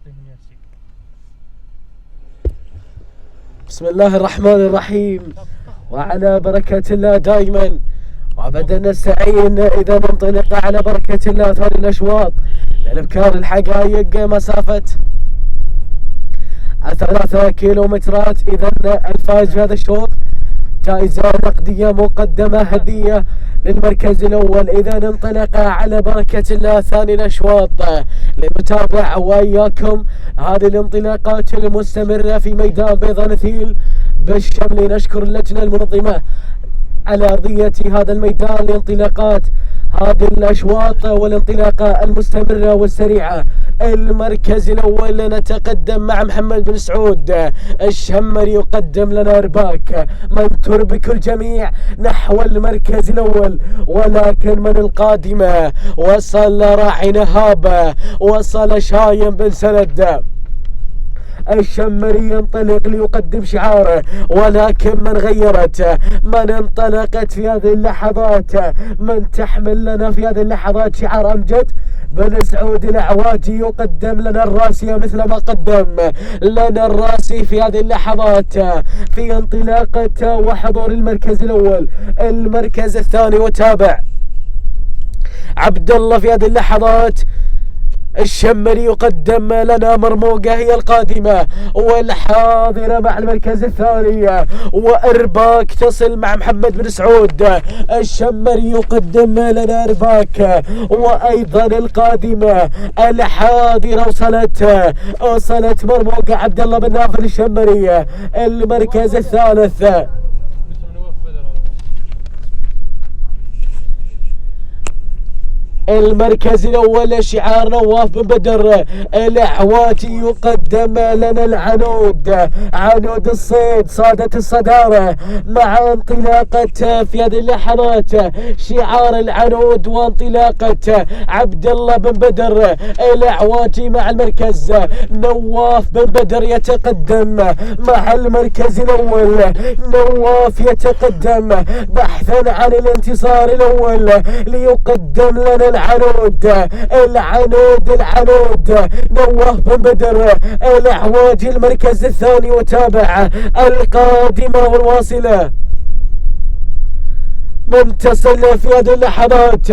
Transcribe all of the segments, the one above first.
بسم الله الرحمن الرحيم، وعلى بركة الله دائما وابدا نستعين. اذا ننطلق على بركة الله ثاني الاشواط للابكار الحقائق مسافة 3 كيلومترات. اذا الفائز في هذا الشوط جائزة نقدية مقدمة هدية للمركز الأول. إذا انطلق على بركة الله ثاني الأشواط لنتابع وإياكم هذه الانطلاقات المستمرة في ميدان بيضا نثيل بالشمل. نشكر اللجنة المنظمة على أرضية هذا الميدان لانطلاقات هذه الأشواط والانطلاقة المستمرة والسريعة. المركز الأول نتقدم مع محمد بن سعود الشمري، يقدم لنا رباك من تربك الجميع نحو المركز الأول. ولكن من القادمة وصل راعي نهاب، وصل شايم بن سند. الشمري ينطلق ليقدم شعاره، ولكن من غيرت، من انطلقت في هذه اللحظات، من تحمل لنا في هذه اللحظات شعار أمجد بن سعود الأعواجي. يقدم لنا الراسية مثل ما قدم لنا الراسي في هذه اللحظات في انطلاقة وحضور المركز الأول. المركز الثاني وتابع عبد الله في هذه اللحظات. الشمري يقدم لنا مرموقة هي القادمة والحاضرة مع المركز الثاني، وإرباك تصل مع محمد بن سعود. الشمري يقدم لنا إرباك، وأيضا القادمة الحاضرة وصلت مرموقة عبد الله بن نافل الشمري. المركز الثالث المركز الأول شعار نواف بن بدر الأعواجي. يقدم لنا العنود، عنود الصيد صادة الصدارة مع انطلاقة في هذه اللحظات شعار العنود وانطلاقة عبد الله بن بدر الأعواجي مع المركز. نواف بن بدر يتقدم مع المركز الأول. نواف يتقدم بحثا عن الانتصار الأول ليقدم لنا العنود. نواف بن بدر الأعواجي المركز الثاني. وتابع القادمة والواصلة متصل في هذه اللحظات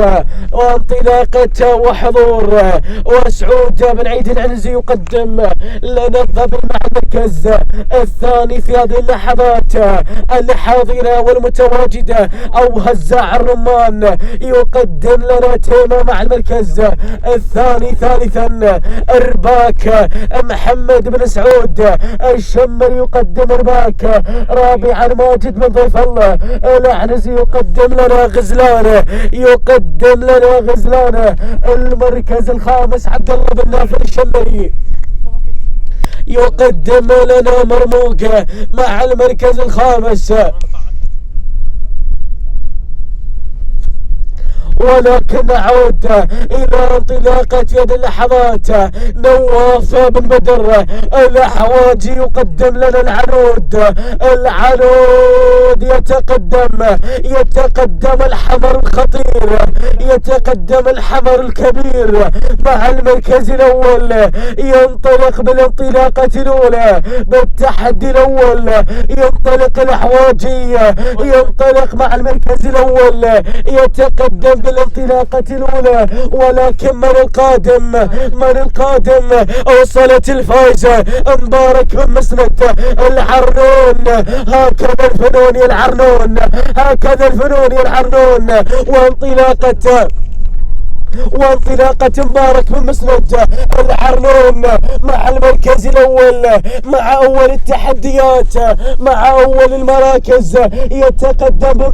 وانطلاقة وحضور وسعود بن عيد العنزي. يقدم لنا الضبط مع المركز الثاني في هذه اللحظات الحاضرة والمتواجدة أو هزاع الرمان. يقدم لنا تيمة مع المركز الثاني. ثالثا إرباك محمد بن سعود الشمري يقدم إرباك. رابعا ماجد بن ضيف الله العنزي يقدم لنا غزلانه. المركز الخامس عبد الله بن نافل الشمري يقدم لنا مرموقة مع المركز الخامس. ولكن نعود إلى انطلاقة في هذه اللحظات نواف بن بدر الأعواجي. يقدم لنا العنود يتقدم الحمر الخطير، يتقدم الحمر الكبير مع المركز الأول. ينطلق بالانطلاقة الأولى بالتحدي الأول. ينطلق الأعواجي، ينطلق مع المركز الأول، يتقدم بالانطلاقة الأولى. ولكن من القادم وصلت الفائزة مبارك بن مسند العرنون. هكذا الفنون يلعرنون. وانطلاقة مبارك بن مسند العرنون مع المركز الأول، مع أول التحديات، مع أول المراكز. يتقدم بن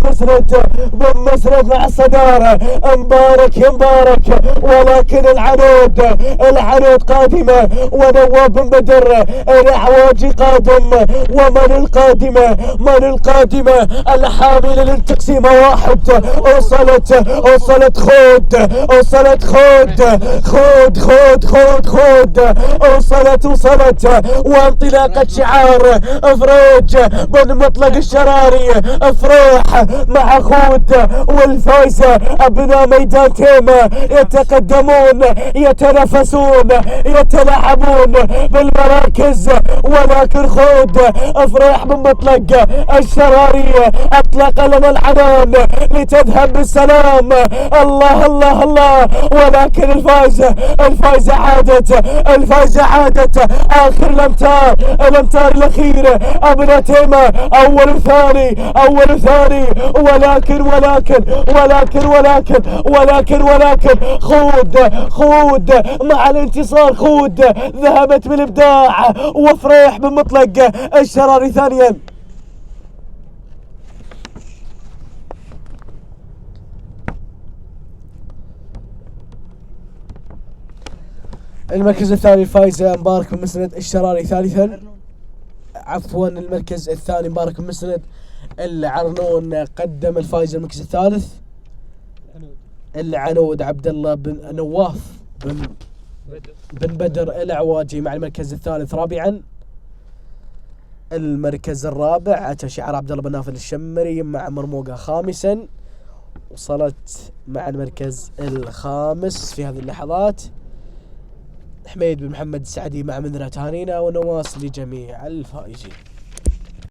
مسند مع الصدارة. مبارك ولكن العنود قادمة، ونواف بن بدر الأعواجي قادم. ومن القادمة الحاملة للتقسيم واحد. وصلت وصلت خود وصلت وانطلاقة شعار افريج بن مطلق الشراري افريح مع خود والفايزة ابناء ميدان تيمة يتقدمون يتنافسون يتلاعبون بالمراكز ولكن خود افريح بن مطلق الشراري اطلق لنا العنان لتذهب بالسلام. الله الله الله ولكن الفايزة عادت اخر الامتار الاخيرة ابناء تيمة اول وثاني ولكن خود مع الانتصار خود ذهبت بالابداع وفريح بن مطلق الشراري ثانيا. المركز الثاني الفايزة مبارك بن مسند الشراري ثالثا. عفوا المركز الثاني مبارك بن مسند العرنون قدم الفايزة المركز الثالث العنود عبد الله بن نواف بن بدر العواجي مع المركز الثالث رابعا. المركز الرابع أتى شعار عبد الله بن نافل الشمري مع مرموقة خامسا. وصلت مع المركز الخامس في هذه اللحظات حميد بن محمد السعدي مع منذرة تهانينا ونواصل لجميع الفائزين.